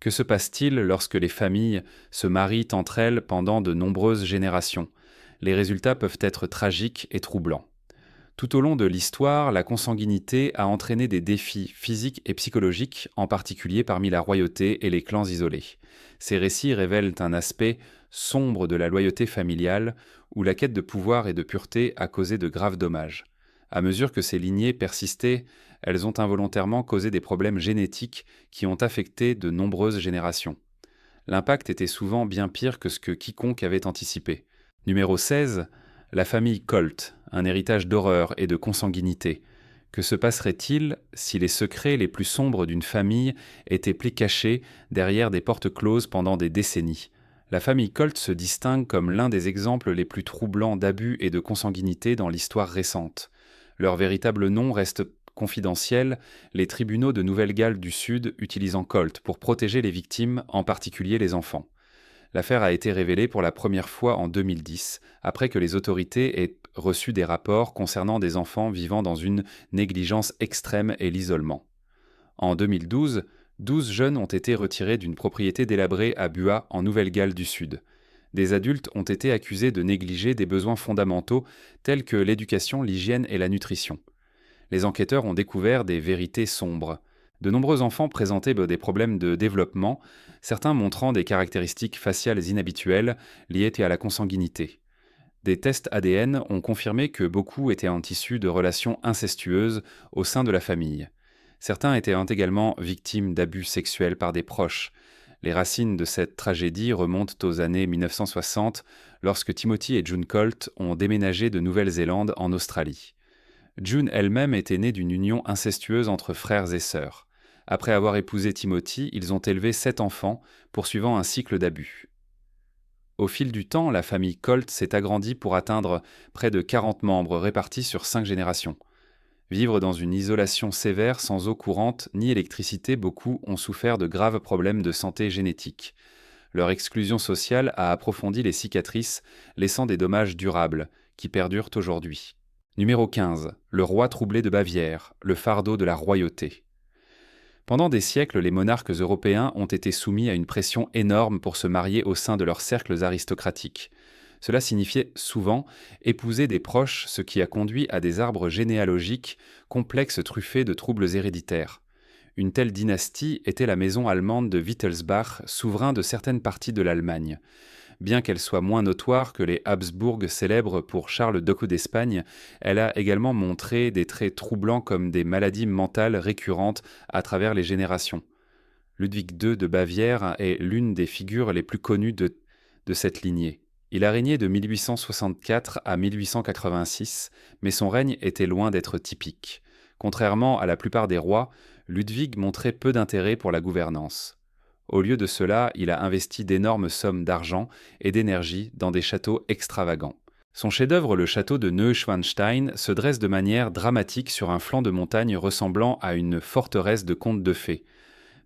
Que se passe-t-il lorsque les familles se marient entre elles pendant de nombreuses générations? Les résultats peuvent être tragiques et troublants. Tout au long de l'histoire, la consanguinité a entraîné des défis physiques et psychologiques, en particulier parmi la royauté et les clans isolés. Ces récits révèlent un aspect sombre de la loyauté familiale, où la quête de pouvoir et de pureté a causé de graves dommages. À mesure que ces lignées persistaient, elles ont involontairement causé des problèmes génétiques qui ont affecté de nombreuses générations. L'impact était souvent bien pire que ce que quiconque avait anticipé. Numéro 16, la famille Colt, un héritage d'horreur et de consanguinité. Que se passerait-il si les secrets les plus sombres d'une famille étaient plis cachés derrière des portes closes pendant des décennies? La famille Colt se distingue comme l'un des exemples les plus troublants d'abus et de consanguinité dans l'histoire récente. Leur véritable nom reste confidentiel, les tribunaux de Nouvelle-Galles du Sud utilisant Colt pour protéger les victimes, en particulier les enfants. L'affaire a été révélée pour la première fois en 2010, après que les autorités aient reçu des rapports concernant des enfants vivant dans une négligence extrême et l'isolement. En 2012, 12 jeunes ont été retirés d'une propriété délabrée à Buat, en Nouvelle-Galles du Sud. Des adultes ont été accusés de négliger des besoins fondamentaux tels que l'éducation, l'hygiène et la nutrition. Les enquêteurs ont découvert des vérités sombres. De nombreux enfants présentaient des problèmes de développement, certains montrant des caractéristiques faciales inhabituelles liées à la consanguinité. Des tests ADN ont confirmé que beaucoup étaient issus de relations incestueuses au sein de la famille. Certains étaient également victimes d'abus sexuels par des proches. Les racines de cette tragédie remontent aux années 1960, lorsque Timothy et June Colt ont déménagé de Nouvelle-Zélande en Australie. June elle-même était née d'une union incestueuse entre frères et sœurs. Après avoir épousé Timothy, ils ont élevé 7 enfants, poursuivant un cycle d'abus. Au fil du temps, la famille Colt s'est agrandie pour atteindre près de 40 membres répartis sur 5 générations. Vivre dans une isolation sévère sans eau courante ni électricité, beaucoup ont souffert de graves problèmes de santé génétique. Leur exclusion sociale a approfondi les cicatrices, laissant des dommages durables, qui perdurent aujourd'hui. Numéro 15. Le roi troublé de Bavière, le fardeau de la royauté. Pendant des siècles, les monarques européens ont été soumis à une pression énorme pour se marier au sein de leurs cercles aristocratiques. Cela signifiait souvent épouser des proches, ce qui a conduit à des arbres généalogiques complexes truffés de troubles héréditaires. Une telle dynastie était la maison allemande de Wittelsbach, souverain de certaines parties de l'Allemagne. Bien qu'elle soit moins notoire que les Habsbourg célèbres pour Charles II d'Espagne, elle a également montré des traits troublants comme des maladies mentales récurrentes à travers les générations. Ludwig II de Bavière est l'une des figures les plus connues de cette lignée. Il a régné de 1864 à 1886, mais son règne était loin d'être typique. Contrairement à la plupart des rois, Ludwig montrait peu d'intérêt pour la gouvernance. Au lieu de cela, il a investi d'énormes sommes d'argent et d'énergie dans des châteaux extravagants. Son chef-d'œuvre, le château de Neuschwanstein, se dresse de manière dramatique sur un flanc de montagne ressemblant à une forteresse de contes de fées.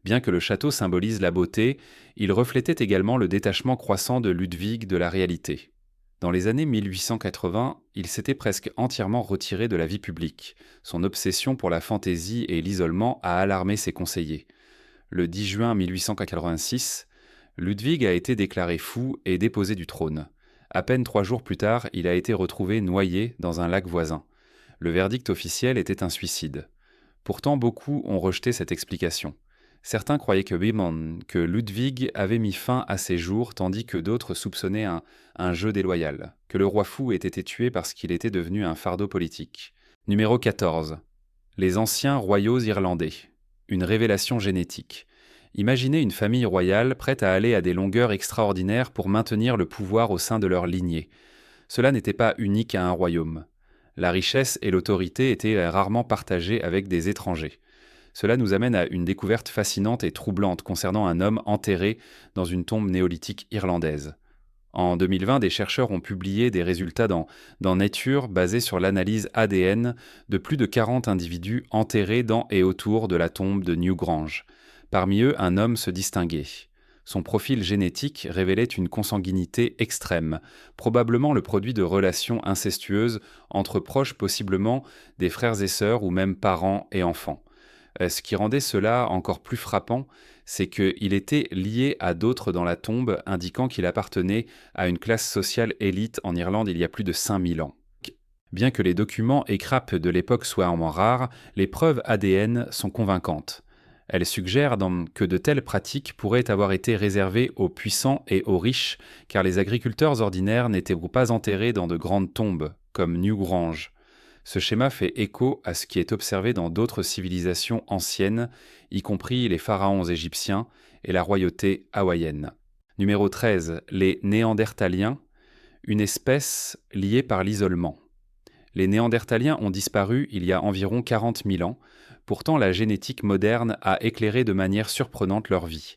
Bien que le château symbolise la beauté, il reflétait également le détachement croissant de Ludwig de la réalité. Dans les années 1880, il s'était presque entièrement retiré de la vie publique. Son obsession pour la fantaisie et l'isolement a alarmé ses conseillers. Le 10 juin 1886, Ludwig a été déclaré fou et déposé du trône. À peine 3 jours plus tard, il a été retrouvé noyé dans un lac voisin. Le verdict officiel était un suicide. Pourtant, beaucoup ont rejeté cette explication. Certains croyaient que Ludwig avait mis fin à ses jours, tandis que d'autres soupçonnaient un jeu déloyal, que le roi fou ait été tué parce qu'il était devenu un fardeau politique. Numéro 14. Les anciens royaux irlandais. Une révélation génétique. Imaginez une famille royale prête à aller à des longueurs extraordinaires pour maintenir le pouvoir au sein de leur lignée. Cela n'était pas unique à un royaume. La richesse et l'autorité étaient rarement partagées avec des étrangers. Cela nous amène à une découverte fascinante et troublante concernant un homme enterré dans une tombe néolithique irlandaise. En 2020, des chercheurs ont publié des résultats dans Nature basés sur l'analyse ADN de plus de 40 individus enterrés dans et autour de la tombe de Newgrange. Parmi eux, un homme se distinguait. Son profil génétique révélait une consanguinité extrême, probablement le produit de relations incestueuses entre proches, possiblement des frères et sœurs ou même parents et enfants. Ce qui rendait cela encore plus frappant, c'est qu'il était lié à d'autres dans la tombe, indiquant qu'il appartenait à une classe sociale élite en Irlande il y a plus de 5000 ans. Bien que les documents écrapes de l'époque soient en rares, les preuves ADN sont convaincantes. Elles suggèrent que de telles pratiques pourraient avoir été réservées aux puissants et aux riches, car les agriculteurs ordinaires n'étaient pas enterrés dans de grandes tombes, comme Newgrange. Ce schéma fait écho à ce qui est observé dans d'autres civilisations anciennes, y compris les pharaons égyptiens et la royauté hawaïenne. Numéro 13. Les Néandertaliens, une espèce liée par l'isolement. Les Néandertaliens ont disparu il y a environ 40 000 ans, pourtant la génétique moderne a éclairé de manière surprenante leur vie.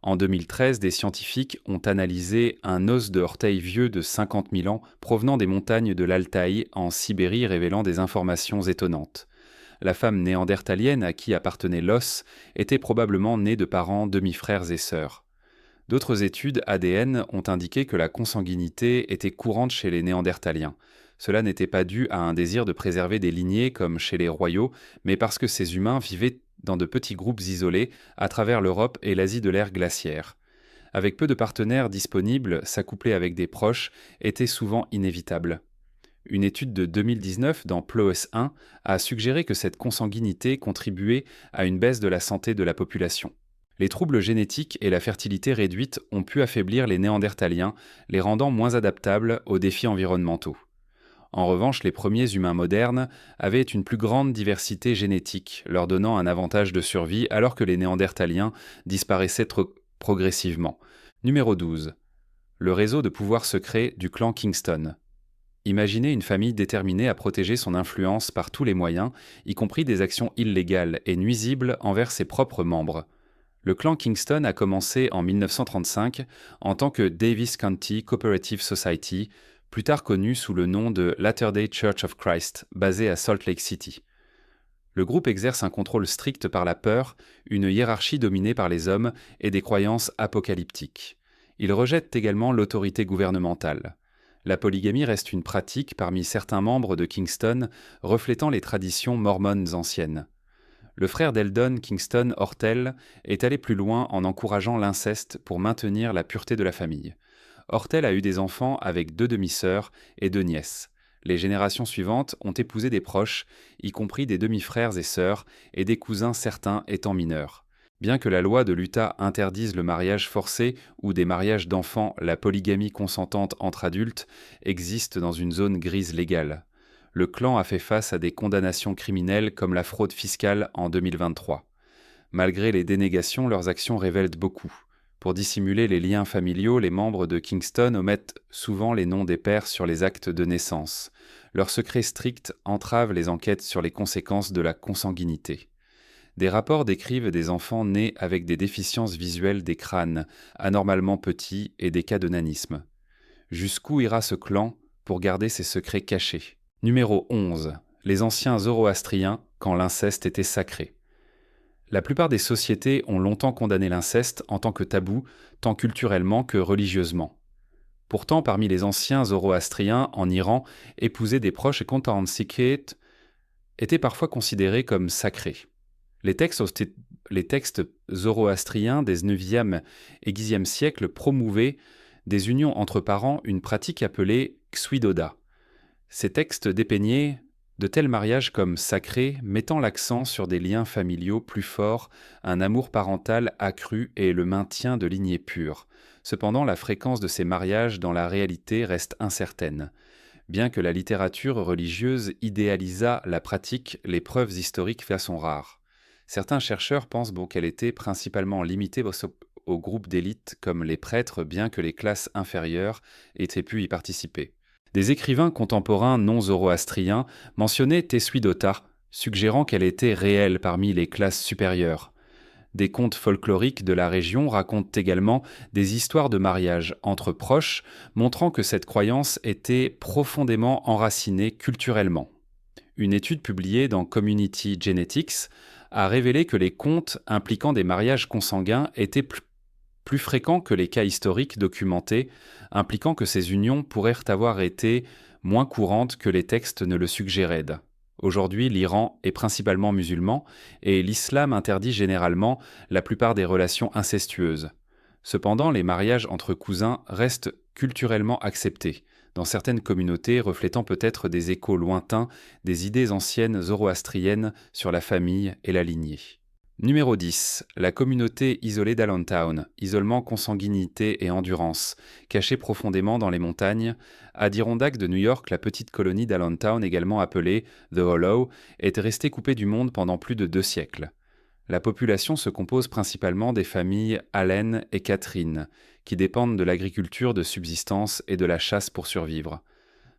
En 2013, des scientifiques ont analysé un os de orteil vieux de 50 000 ans provenant des montagnes de l'Altaï en Sibérie, révélant des informations étonnantes. La femme néandertalienne à qui appartenait l'os était probablement née de parents demi-frères et sœurs. D'autres études ADN ont indiqué que la consanguinité était courante chez les Néandertaliens. Cela n'était pas dû à un désir de préserver des lignées comme chez les royaux, mais parce que ces humains vivaient dans de petits groupes isolés à travers l'Europe et l'Asie de l'ère glaciaire. Avec peu de partenaires disponibles, s'accoupler avec des proches était souvent inévitable. Une étude de 2019 dans PLOS 1 a suggéré que cette consanguinité contribuait à une baisse de la santé de la population. Les troubles génétiques et la fertilité réduite ont pu affaiblir les Néandertaliens, les rendant moins adaptables aux défis environnementaux. En revanche, les premiers humains modernes avaient une plus grande diversité génétique, leur donnant un avantage de survie alors que les Néandertaliens disparaissaient progressivement. Numéro 12. Le réseau de pouvoir secret du clan Kingston. Imaginez une famille déterminée à protéger son influence par tous les moyens, y compris des actions illégales et nuisibles envers ses propres membres. Le clan Kingston a commencé en 1935 en tant que Davis County Cooperative Society, plus tard connu sous le nom de Latter-day Church of Christ, basé à Salt Lake City. Le groupe exerce un contrôle strict par la peur, une hiérarchie dominée par les hommes et des croyances apocalyptiques. Il rejette également l'autorité gouvernementale. La polygamie reste une pratique parmi certains membres de Kingston, reflétant les traditions mormones anciennes. Le frère d'Eldon Kingston, Ortel, est allé plus loin en encourageant l'inceste pour maintenir la pureté de la famille. Ortel a eu des enfants avec 2 demi-sœurs et 2 nièces. Les générations suivantes ont épousé des proches, y compris des demi-frères et sœurs, et des cousins certains étant mineurs. Bien que la loi de l'Utah interdise le mariage forcé ou des mariages d'enfants, la polygamie consentante entre adultes existe dans une zone grise légale. Le clan a fait face à des condamnations criminelles comme la fraude fiscale en 2023. Malgré les dénégations, leurs actions révèlent beaucoup. Pour dissimuler les liens familiaux, les membres de Kingston omettent souvent les noms des pères sur les actes de naissance. Leur secret strict entrave les enquêtes sur les conséquences de la consanguinité. Des rapports décrivent des enfants nés avec des déficiences visuelles des crânes, anormalement petits et des cas de nanisme. Jusqu'où ira ce clan pour garder ses secrets cachés ? Numéro 11. Les anciens zoroastriens, quand l'inceste était sacré. La plupart des sociétés ont longtemps condamné l'inceste en tant que tabou, tant culturellement que religieusement. Pourtant, parmi les anciens zoroastriens en Iran, épouser des proches et Kontaransikhet étaient parfois considérés comme sacrés. Les textes zoroastriens des 9e et 10e siècles promouvaient des unions entre parents, une pratique appelée Kswidoda. Ces textes dépeignaient de tels mariages comme sacrés, mettant l'accent sur des liens familiaux plus forts, un amour parental accru et le maintien de lignées pures. Cependant, la fréquence de ces mariages dans la réalité reste incertaine. Bien que la littérature religieuse idéalisa la pratique, les preuves historiques sont rares. Certains chercheurs pensent qu'elle était principalement limitée aux groupes d'élite comme les prêtres, bien que les classes inférieures aient pu y participer. Des écrivains contemporains non zoroastriens mentionnaient Teshuidota, suggérant qu'elle était réelle parmi les classes supérieures. Des contes folkloriques de la région racontent également des histoires de mariage entre proches, montrant que cette croyance était profondément enracinée culturellement. Une étude publiée dans Community Genetics a révélé que les contes impliquant des mariages consanguins étaient plus fréquents que les cas historiques documentés, impliquant que ces unions pourraient avoir été moins courantes que les textes ne le suggéraient. Aujourd'hui, l'Iran est principalement musulman et l'islam interdit généralement la plupart des relations incestueuses. Cependant, les mariages entre cousins restent culturellement acceptés, dans certaines communautés reflétant peut-être des échos lointains des idées anciennes zoroastriennes sur la famille et la lignée. Numéro 10. La communauté isolée d'Allentown, isolement, consanguinité et endurance, cachée profondément dans les montagnes. Adirondack de New York, la petite colonie d'Allentown, également appelée The Hollow, est restée coupée du monde pendant plus de 2 siècles. La population se compose principalement des familles Allen et Catherine, qui dépendent de l'agriculture de subsistance et de la chasse pour survivre.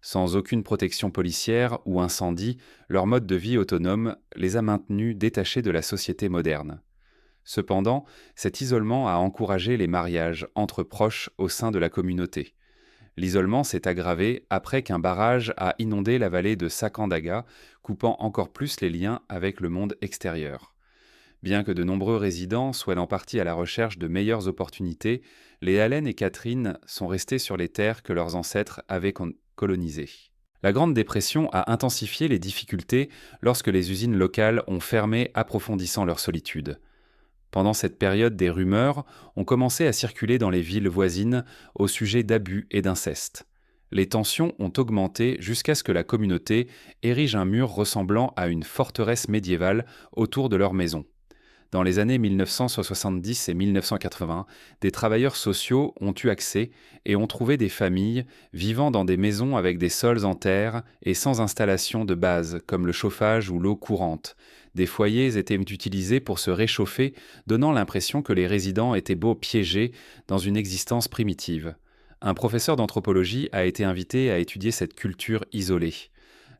Sans aucune protection policière ou incendie, leur mode de vie autonome les a maintenus détachés de la société moderne. Cependant, cet isolement a encouragé les mariages entre proches au sein de la communauté. L'isolement s'est aggravé après qu'un barrage a inondé la vallée de Sacandaga, coupant encore plus les liens avec le monde extérieur. Bien que de nombreux résidents soient en partie à la recherche de meilleures opportunités, les Allen et Catherine sont restés sur les terres que leurs ancêtres avaient colonisées. La Grande Dépression a intensifié les difficultés lorsque les usines locales ont fermé, approfondissant leur solitude. Pendant cette période, des rumeurs ont commencé à circuler dans les villes voisines au sujet d'abus et d'inceste. Les tensions ont augmenté jusqu'à ce que la communauté érige un mur ressemblant à une forteresse médiévale autour de leur maison. Dans les années 1970 et 1980, des travailleurs sociaux ont eu accès et ont trouvé des familles vivant dans des maisons avec des sols en terre et sans installation de base, comme le chauffage ou l'eau courante. Des foyers étaient utilisés pour se réchauffer, donnant l'impression que les résidents étaient beaux piégés dans une existence primitive. Un professeur d'anthropologie a été invité à étudier cette culture isolée.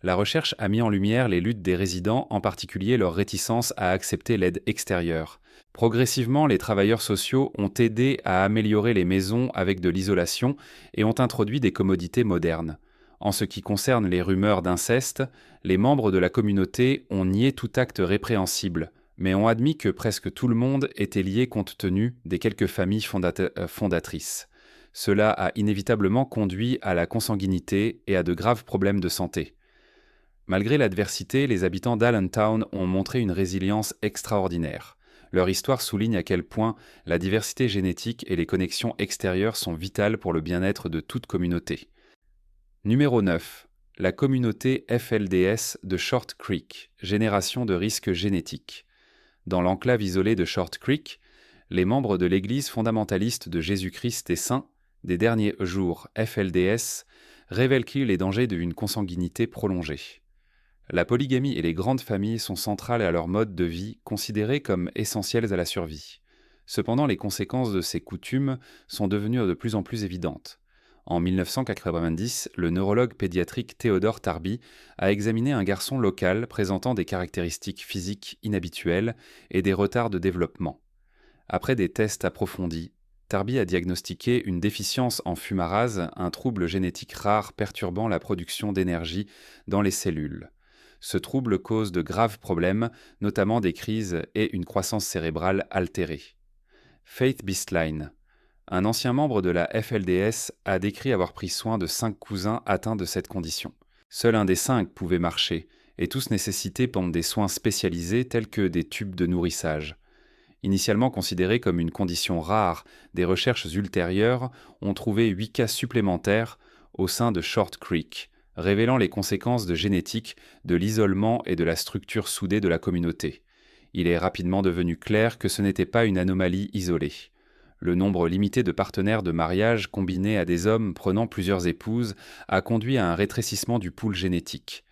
La recherche a mis en lumière les luttes des résidents, en particulier leur réticence à accepter l'aide extérieure. Progressivement, les travailleurs sociaux ont aidé à améliorer les maisons avec de l'isolation et ont introduit des commodités modernes. En ce qui concerne les rumeurs d'inceste, les membres de la communauté ont nié tout acte répréhensible, mais ont admis que presque tout le monde était lié compte tenu des quelques familles fondatrices. Cela a inévitablement conduit à la consanguinité et à de graves problèmes de santé. Malgré l'adversité, les habitants d'Allentown ont montré une résilience extraordinaire. Leur histoire souligne à quel point la diversité génétique et les connexions extérieures sont vitales pour le bien-être de toute communauté. Numéro 9. La communauté FLDS de Short Creek, génération de risques génétiques. Dans l'enclave isolée de Short Creek, les membres de l'Église fondamentaliste de Jésus-Christ des Saints, des derniers jours FLDS, révèlent-ils les dangers d'une consanguinité prolongée. La polygamie et les grandes familles sont centrales à leur mode de vie, considérés comme essentiels à la survie. Cependant, les conséquences de ces coutumes sont devenues de plus en plus évidentes. En 1990, le neurologue pédiatrique Theodore Tarby a examiné un garçon local présentant des caractéristiques physiques inhabituelles et des retards de développement. Après des tests approfondis, Tarby a diagnostiqué une déficience en fumarase, un trouble génétique rare perturbant la production d'énergie dans les cellules. Ce trouble cause de graves problèmes, notamment des crises et une croissance cérébrale altérée. Faith Bistline, un ancien membre de la FLDS, a décrit avoir pris soin de 5 cousins atteints de cette condition. Seul un des 5 pouvait marcher, et tous nécessitaient des soins spécialisés tels que des tubes de nourrissage. Initialement considérés comme une condition rare, des recherches ultérieures ont trouvé 8 cas supplémentaires au sein de Short Creek, révélant les conséquences de génétique, de l'isolement et de la structure soudée de la communauté. Il est rapidement devenu clair que ce n'était pas une anomalie isolée. Le nombre limité de partenaires de mariage combiné à des hommes prenant plusieurs épouses a conduit à un rétrécissement du pool génétique.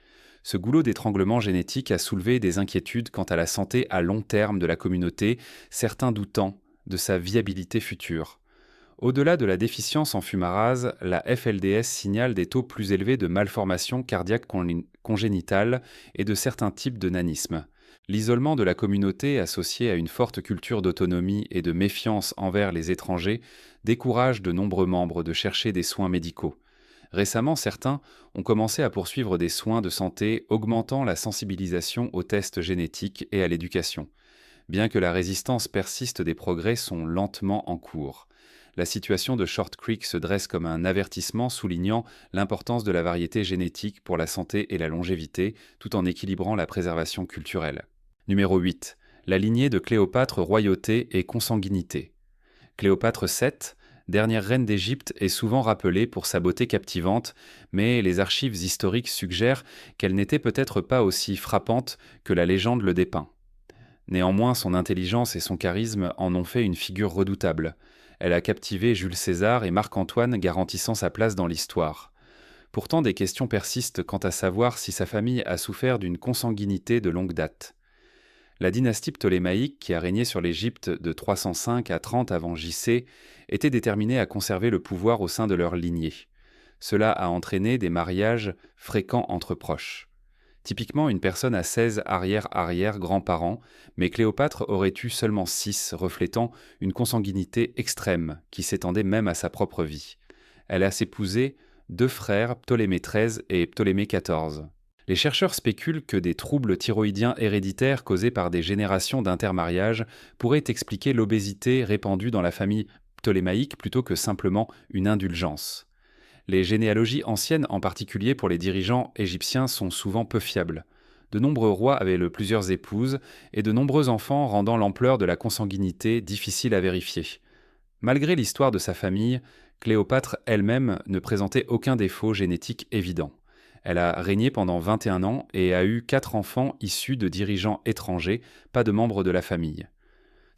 Ce goulot d'étranglement génétique a soulevé des inquiétudes quant à la santé à long terme de la communauté, certains doutant de sa viabilité future. Au-delà de la déficience en fumarase, la FLDS signale des taux plus élevés de malformations cardiaques congénitales et de certains types de nanisme. L'isolement de la communauté, associé à une forte culture d'autonomie et de méfiance envers les étrangers, décourage de nombreux membres de chercher des soins médicaux. Récemment, certains ont commencé à poursuivre des soins de santé augmentant la sensibilisation aux tests génétiques et à l'éducation. Bien que la résistance persiste, des progrès sont lentement en cours. La situation de Short Creek se dresse comme un avertissement soulignant l'importance de la variété génétique pour la santé et la longévité, tout en équilibrant la préservation culturelle. Numéro 8. La lignée de Cléopâtre, royauté et consanguinité. Cléopâtre VII, dernière reine d'Égypte, est souvent rappelée pour sa beauté captivante, mais les archives historiques suggèrent qu'elle n'était peut-être pas aussi frappante que la légende le dépeint. Néanmoins, son intelligence et son charisme en ont fait une figure redoutable. Elle a captivé Jules César et Marc-Antoine, garantissant sa place dans l'histoire. Pourtant, des questions persistent quant à savoir si sa famille a souffert d'une consanguinité de longue date. La dynastie ptolémaïque, qui a régné sur l'Égypte de 305 à 30 avant J.C., était déterminée à conserver le pouvoir au sein de leur lignée. Cela a entraîné des mariages fréquents entre proches. Typiquement, une personne a 16 arrière-arrière-grands-parents, mais Cléopâtre aurait eu seulement 6, reflétant une consanguinité extrême qui s'étendait même à sa propre vie. Elle a épousé 2 frères, Ptolémée XIII et Ptolémée XIV. Les chercheurs spéculent que des troubles thyroïdiens héréditaires causés par des générations d'intermariage pourraient expliquer l'obésité répandue dans la famille ptolémaïque plutôt que simplement une indulgence. Les généalogies anciennes, en particulier pour les dirigeants égyptiens, sont souvent peu fiables. De nombreux rois avaient plusieurs épouses et de nombreux enfants, rendant l'ampleur de la consanguinité difficile à vérifier. Malgré l'histoire de sa famille, Cléopâtre elle-même ne présentait aucun défaut génétique évident. Elle a régné pendant 21 ans et a eu 4 enfants issus de dirigeants étrangers, pas de membres de la famille.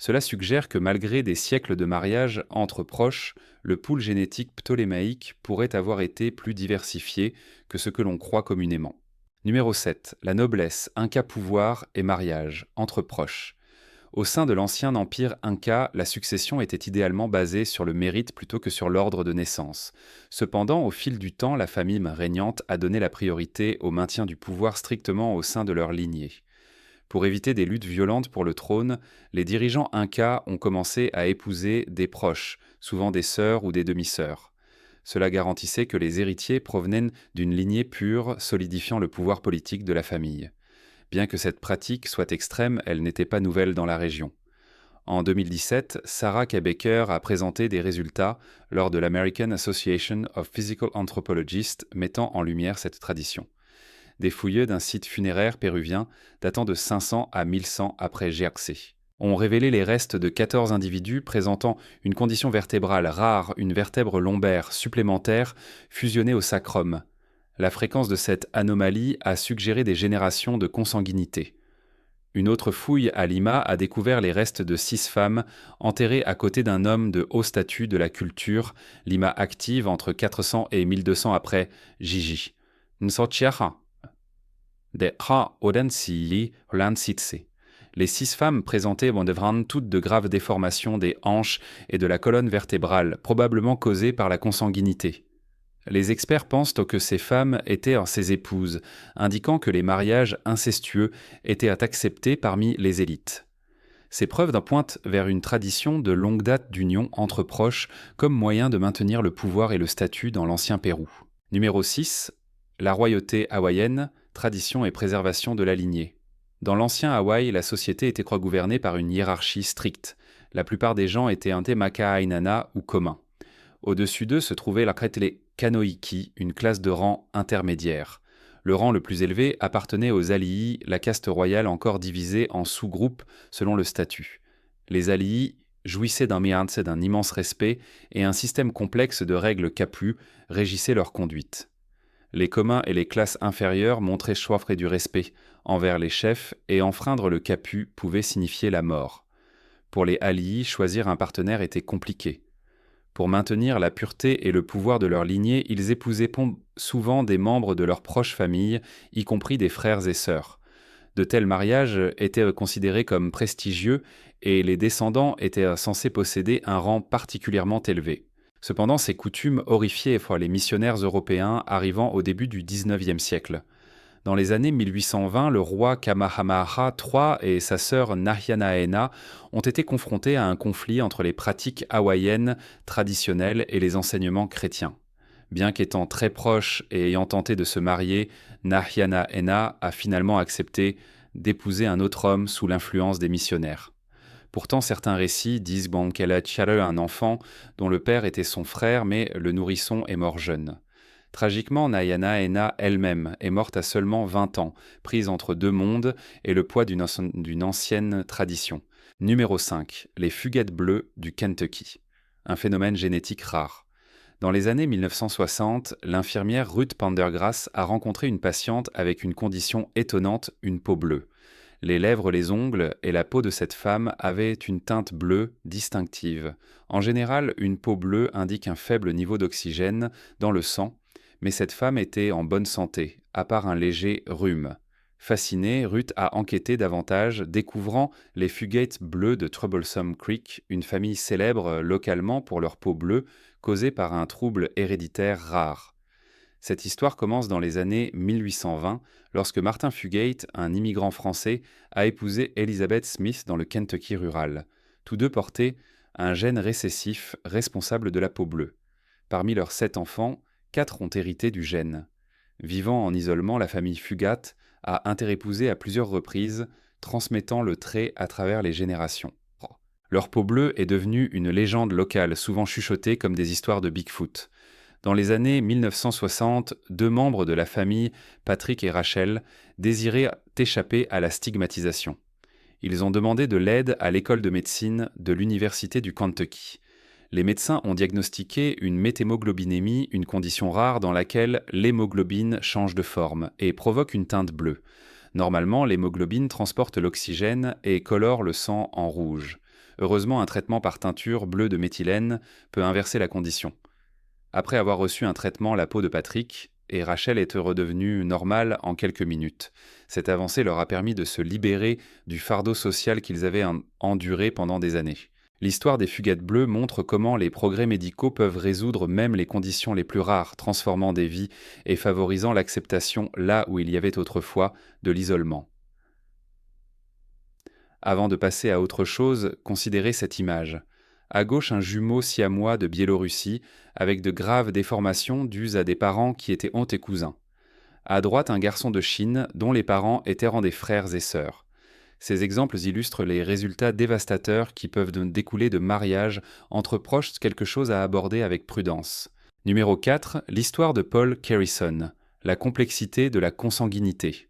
Cela suggère que malgré des siècles de mariage entre proches, le pool génétique ptolémaïque pourrait avoir été plus diversifié que ce que l'on croit communément. Numéro 7. La noblesse, Inca pouvoir et mariage, entre proches. Au sein de l'ancien empire Inca, la succession était idéalement basée sur le mérite plutôt que sur l'ordre de naissance. Cependant, au fil du temps, la famille régnante a donné la priorité au maintien du pouvoir strictement au sein de leur lignée. Pour éviter des luttes violentes pour le trône, les dirigeants Incas ont commencé à épouser des proches, souvent des sœurs ou des demi-sœurs. Cela garantissait que les héritiers provenaient d'une lignée pure, solidifiant le pouvoir politique de la famille. Bien que cette pratique soit extrême, elle n'était pas nouvelle dans la région. En 2017, Sarah K. Baker a présenté des résultats lors de l'American Association of Physical Anthropologists mettant en lumière cette tradition. Des fouilleux d'un site funéraire péruvien datant de 500 à 1100 après GRC ont révélé les restes de 14 individus présentant une condition vertébrale rare, une vertèbre lombaire supplémentaire fusionnée au sacrum. La fréquence de cette anomalie a suggéré des générations de consanguinité. Une autre fouille à Lima a découvert les restes de 6 femmes enterrées à côté d'un homme de haut statut de la culture Lima active entre 400 et 1200 après Gigi. Nsochiaha. Les 6 femmes présentaient toutes de graves déformations des hanches et de la colonne vertébrale, probablement causées par la consanguinité. Les experts pensent que ces femmes étaient ses épouses, indiquant que les mariages incestueux étaient acceptés parmi les élites. Ces preuves pointent vers une tradition de longue date d'union entre proches comme moyen de maintenir le pouvoir et le statut dans l'ancien Pérou. Numéro 6. La royauté hawaïenne, tradition et préservation de la lignée. Dans l'ancien Hawaï, la société était gouvernée par une hiérarchie stricte. La plupart des gens étaient makaainana ou communs. Au-dessus d'eux se trouvait la kanoiki, une classe de rang intermédiaire. Le rang le plus élevé appartenait aux alii, la caste royale encore divisée en sous-groupes selon le statut. Les alii jouissaient d'un immense respect et un système complexe de règles kapu régissait leur conduite. Les communs et les classes inférieures montraient soif et du respect envers les chefs et enfreindre le kapu pouvait signifier la mort. Pour les alii, choisir un partenaire était compliqué. Pour maintenir la pureté et le pouvoir de leur lignée, ils épousaient souvent des membres de leur proche famille, y compris des frères et sœurs. De tels mariages étaient considérés comme prestigieux et les descendants étaient censés posséder un rang particulièrement élevé. Cependant, ces coutumes horrifiaient les missionnaires européens arrivant au début du XIXe siècle. Dans les années 1820, le roi Kamehameha III et sa sœur Nahianaena ont été confrontés à un conflit entre les pratiques hawaïennes traditionnelles et les enseignements chrétiens. Bien qu'étant très proches et ayant tenté de se marier, Nahianaena a finalement accepté d'épouser un autre homme sous l'influence des missionnaires. Pourtant, certains récits disent bon, qu'elle a tiré un enfant dont le père était son frère, mais le nourrisson est mort jeune. Tragiquement, Nayana Ena elle-même est morte à seulement 20 ans, prise entre deux mondes et le poids d'une ancienne tradition. Numéro 5. Les fuguettes bleues du Kentucky. Un phénomène génétique rare. Dans les années 1960, l'infirmière Ruth Pendergrass a rencontré une patiente avec une condition étonnante, une peau bleue. Les lèvres, les ongles et la peau de cette femme avaient une teinte bleue distinctive. En général, une peau bleue indique un faible niveau d'oxygène dans le sang, mais cette femme était en bonne santé, à part un léger rhume. Fascinée, Ruth a enquêté davantage, découvrant les fuguettes bleues de Troublesome Creek, une famille célèbre localement pour leur peau bleue causée par un trouble héréditaire rare. Cette histoire commence dans les années 1820, lorsque Martin Fugate, un immigrant français, a épousé Elizabeth Smith dans le Kentucky rural. Tous deux portaient un gène récessif responsable de la peau bleue. Parmi leurs 7 enfants, 4 ont hérité du gène. Vivant en isolement, la famille Fugate a interépousé à plusieurs reprises, transmettant le trait à travers les générations. Leur peau bleue est devenue une légende locale, souvent chuchotée comme des histoires de Bigfoot. Dans les années 1960, 2 membres de la famille, Patrick et Rachel, désiraient échapper à la stigmatisation. Ils ont demandé de l'aide à l'école de médecine de l'Université du Kentucky. Les médecins ont diagnostiqué une méthémoglobinémie, une condition rare dans laquelle l'hémoglobine change de forme et provoque une teinte bleue. Normalement, l'hémoglobine transporte l'oxygène et colore le sang en rouge. Heureusement, un traitement par teinture bleue de méthylène peut inverser la condition. Après avoir reçu un traitement, la peau de Patrick et Rachel est redevenue normale en quelques minutes. Cette avancée leur a permis de se libérer du fardeau social qu'ils avaient enduré pendant des années. L'histoire des fuguettes bleues montre comment les progrès médicaux peuvent résoudre même les conditions les plus rares, transformant des vies et favorisant l'acceptation, là où il y avait autrefois, de l'isolement. Avant de passer à autre chose, considérez cette image. À gauche, un jumeau siamois de Biélorussie, avec de graves déformations dues à des parents qui étaient ontes et cousins. À droite, un garçon de Chine, dont les parents étaient des frères et sœurs. Ces exemples illustrent les résultats dévastateurs qui peuvent découler de mariages entre proches, quelque chose à aborder avec prudence. Numéro 4. L'histoire de Paul Kerrison. La complexité de la consanguinité.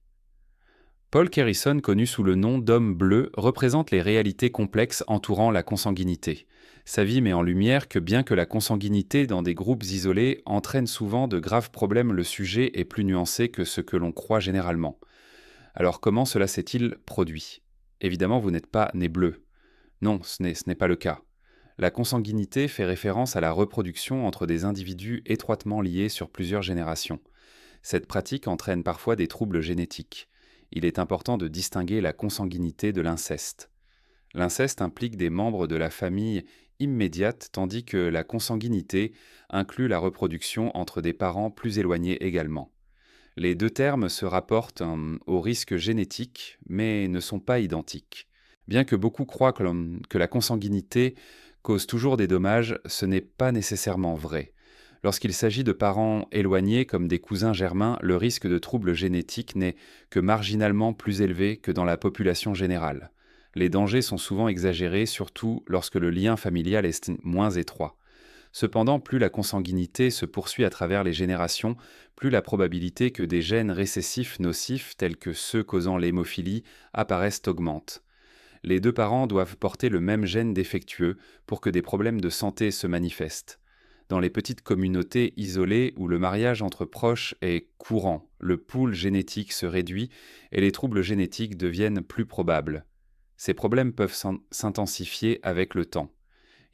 Paul Kerrison, connu sous le nom d'homme bleu, représente les réalités complexes entourant la consanguinité. Sa vie met en lumière que bien que la consanguinité dans des groupes isolés entraîne souvent de graves problèmes, le sujet est plus nuancé que ce que l'on croit généralement. Alors comment cela s'est-il produit ? Évidemment, vous n'êtes pas né bleu. Non, ce n'est pas le cas. La consanguinité fait référence à la reproduction entre des individus étroitement liés sur plusieurs générations. Cette pratique entraîne parfois des troubles génétiques. Il est important de distinguer la consanguinité de l'inceste. L'inceste implique des membres de la famille immédiate, tandis que la consanguinité inclut la reproduction entre des parents plus éloignés également. Les deux termes se rapportent au risque génétique, mais ne sont pas identiques. Bien que beaucoup croient que la consanguinité cause toujours des dommages, ce n'est pas nécessairement vrai. Lorsqu'il s'agit de parents éloignés comme des cousins germains, le risque de troubles génétiques n'est que marginalement plus élevé que dans la population générale. Les dangers sont souvent exagérés, surtout lorsque le lien familial est moins étroit. Cependant, plus la consanguinité se poursuit à travers les générations, plus la probabilité que des gènes récessifs nocifs, tels que ceux causant l'hémophilie, apparaissent augmente. Les deux parents doivent porter le même gène défectueux pour que des problèmes de santé se manifestent. Dans les petites communautés isolées où le mariage entre proches est courant, le pool génétique se réduit et les troubles génétiques deviennent plus probables. Ces problèmes peuvent s'intensifier avec le temps.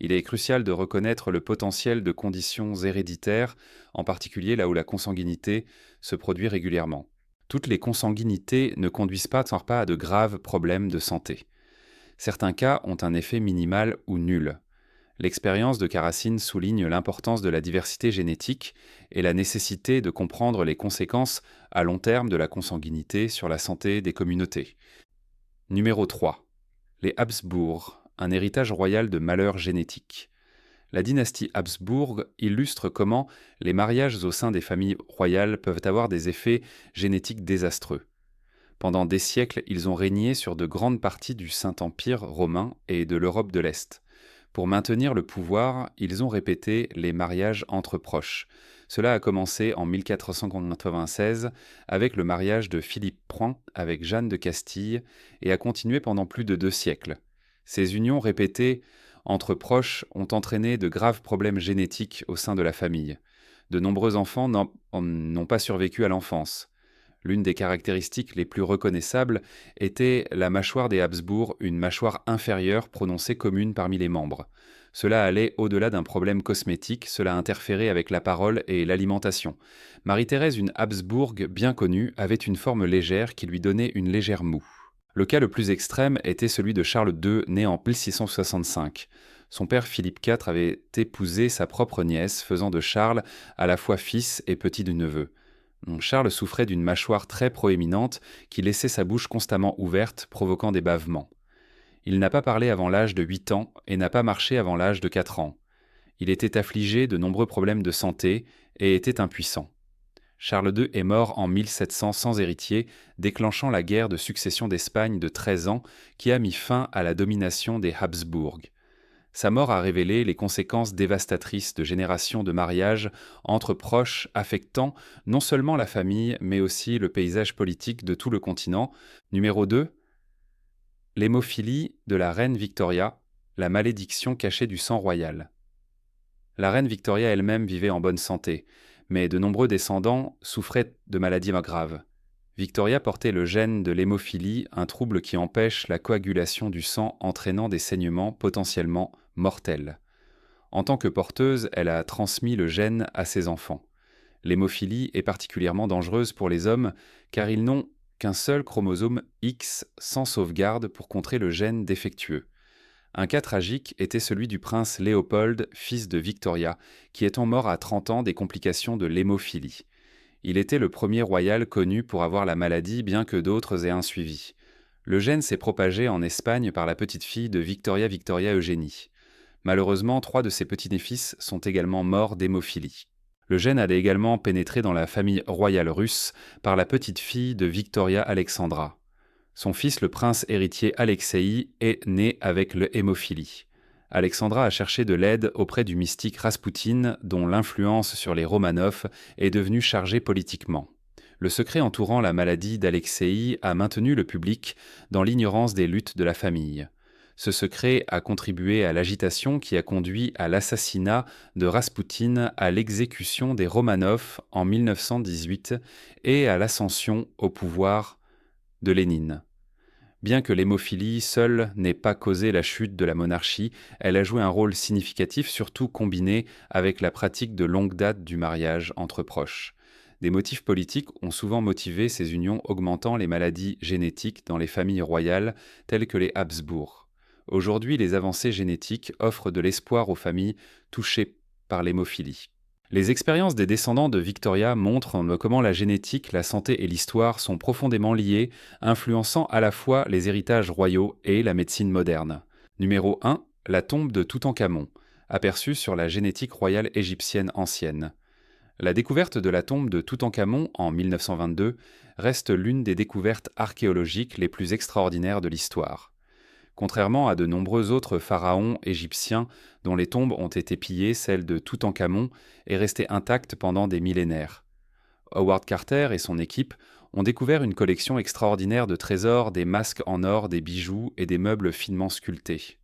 Il est crucial de reconnaître le potentiel de conditions héréditaires, en particulier là où la consanguinité se produit régulièrement. Toutes les consanguinités ne conduisent pas à de graves problèmes de santé. Certains cas ont un effet minimal ou nul. L'expérience de Karasine souligne l'importance de la diversité génétique et la nécessité de comprendre les conséquences à long terme de la consanguinité sur la santé des communautés. Numéro 3. Les Habsbourg, un héritage royal de malheurs génétiques. La dynastie Habsbourg illustre comment les mariages au sein des familles royales peuvent avoir des effets génétiques désastreux. Pendant des siècles, ils ont régné sur de grandes parties du Saint-Empire romain et de l'Europe de l'Est. Pour maintenir le pouvoir, ils ont répété les mariages entre proches. Cela a commencé en 1496 avec le mariage de Philippe Point avec Jeanne de Castille et a continué pendant plus de 2 siècles. Ces unions répétées entre proches ont entraîné de graves problèmes génétiques au sein de la famille. De nombreux enfants n'ont pas survécu à l'enfance. L'une des caractéristiques les plus reconnaissables était la mâchoire des Habsbourg, une mâchoire inférieure prononcée commune parmi les membres. Cela allait au-delà d'un problème cosmétique, cela interférait avec la parole et l'alimentation. Marie-Thérèse, une Habsbourg bien connue, avait une forme légère qui lui donnait une légère moue. Le cas le plus extrême était celui de Charles II, né en 1665. Son père Philippe IV avait épousé sa propre nièce, faisant de Charles à la fois fils et petit-neveu. Charles souffrait d'une mâchoire très proéminente qui laissait sa bouche constamment ouverte, provoquant des bavements. Il n'a pas parlé avant l'âge de 8 ans et n'a pas marché avant l'âge de 4 ans. Il était affligé de nombreux problèmes de santé et était impuissant. Charles II est mort en 1700 sans héritier, déclenchant la guerre de succession d'Espagne de 13 ans qui a mis fin à la domination des Habsbourg. Sa mort a révélé les conséquences dévastatrices de générations de mariages entre proches affectant non seulement la famille, mais aussi le paysage politique de tout le continent. Numéro 2. L'hémophilie de la reine Victoria, la malédiction cachée du sang royal. La reine Victoria elle-même vivait en bonne santé, mais de nombreux descendants souffraient de maladies graves. Victoria portait le gène de l'hémophilie, un trouble qui empêche la coagulation du sang entraînant des saignements potentiellement mortels. En tant que porteuse, elle a transmis le gène à ses enfants. L'hémophilie est particulièrement dangereuse pour les hommes car ils n'ont qu'un seul chromosome X sans sauvegarde pour contrer le gène défectueux. Un cas tragique était celui du prince Léopold, fils de Victoria, qui étant mort à 30 ans des complications de l'hémophilie. Il était le premier royal connu pour avoir la maladie, bien que d'autres aient un suivi. Le gène s'est propagé en Espagne par la petite-fille de Victoria Eugénie. Malheureusement, 3 de ses petits-fils sont également morts d'hémophilie. Le gène allait également pénétrer dans la famille royale russe par la petite-fille de Victoria Alexandra. Son fils, le prince héritier Alexeï, est né avec le hémophilie. Alexandra a cherché de l'aide auprès du mystique Raspoutine, dont l'influence sur les Romanov est devenue chargée politiquement. Le secret entourant la maladie d'Alexeï a maintenu le public dans l'ignorance des luttes de la famille. Ce secret a contribué à l'agitation qui a conduit à l'assassinat de Raspoutine, à l'exécution des Romanov en 1918 et à l'ascension au pouvoir de Lénine. Bien que l'hémophilie seule n'ait pas causé la chute de la monarchie, elle a joué un rôle significatif, surtout combiné avec la pratique de longue date du mariage entre proches. Des motifs politiques ont souvent motivé ces unions, augmentant les maladies génétiques dans les familles royales telles que les Habsbourg. Aujourd'hui, les avancées génétiques offrent de l'espoir aux familles touchées par l'hémophilie. Les expériences des descendants de Victoria montrent comment la génétique, la santé et l'histoire sont profondément liées, influençant à la fois les héritages royaux et la médecine moderne. Numéro 1. La tombe de Toutankhamon, aperçue sur la génétique royale égyptienne ancienne. La découverte de la tombe de Toutankhamon en 1922 reste l'une des découvertes archéologiques les plus extraordinaires de l'histoire. Contrairement à de nombreux autres pharaons égyptiens dont les tombes ont été pillées, celle de Toutankhamon est restée intacte pendant des millénaires. Howard Carter et son équipe ont découvert une collection extraordinaire de trésors, des masques en or, des bijoux et des meubles finement sculptés.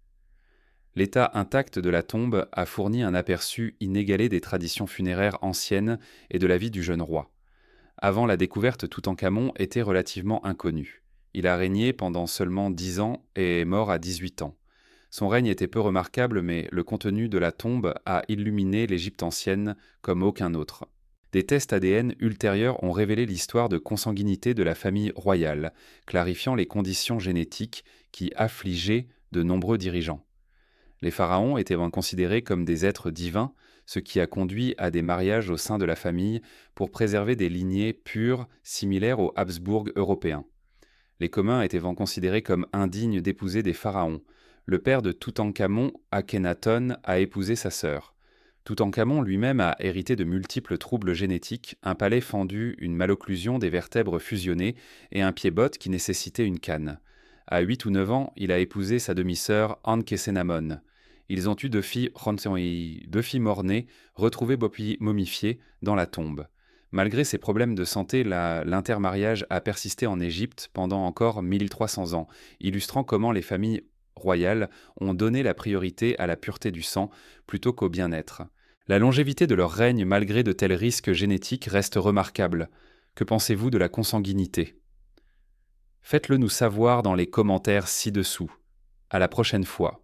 L'état intact de la tombe a fourni un aperçu inégalé des traditions funéraires anciennes et de la vie du jeune roi. Avant la découverte, Toutankhamon était relativement inconnu. Il a régné pendant seulement 10 ans et est mort à 18 ans. Son règne était peu remarquable, mais le contenu de la tombe a illuminé l'Égypte ancienne comme aucun autre. Des tests ADN ultérieurs ont révélé l'histoire de consanguinité de la famille royale, clarifiant les conditions génétiques qui affligeaient de nombreux dirigeants. Les pharaons étaient considérés comme des êtres divins, ce qui a conduit à des mariages au sein de la famille pour préserver des lignées pures similaires aux Habsbourg européens. Les communs étaient considérés comme indignes d'épouser des pharaons. Le père de Toutankhamon, Akhenaton, a épousé sa sœur. Toutankhamon lui-même a hérité de multiples troubles génétiques, un palais fendu, une malocclusion des vertèbres fusionnées et un pied-botte qui nécessitait une canne. À 8 ou 9 ans, il a épousé sa demi-sœur Ankhesenamon. Ils ont eu deux filles, deux filles mort-nées, retrouvées momifiées dans la tombe. Malgré ses problèmes de santé, l'intermariage a persisté en Égypte pendant encore 1300 ans, illustrant comment les familles royales ont donné la priorité à la pureté du sang plutôt qu'au bien-être. La longévité de leur règne malgré de tels risques génétiques reste remarquable. Que pensez-vous de la consanguinité? Faites-le nous savoir dans les commentaires ci-dessous. À la prochaine fois.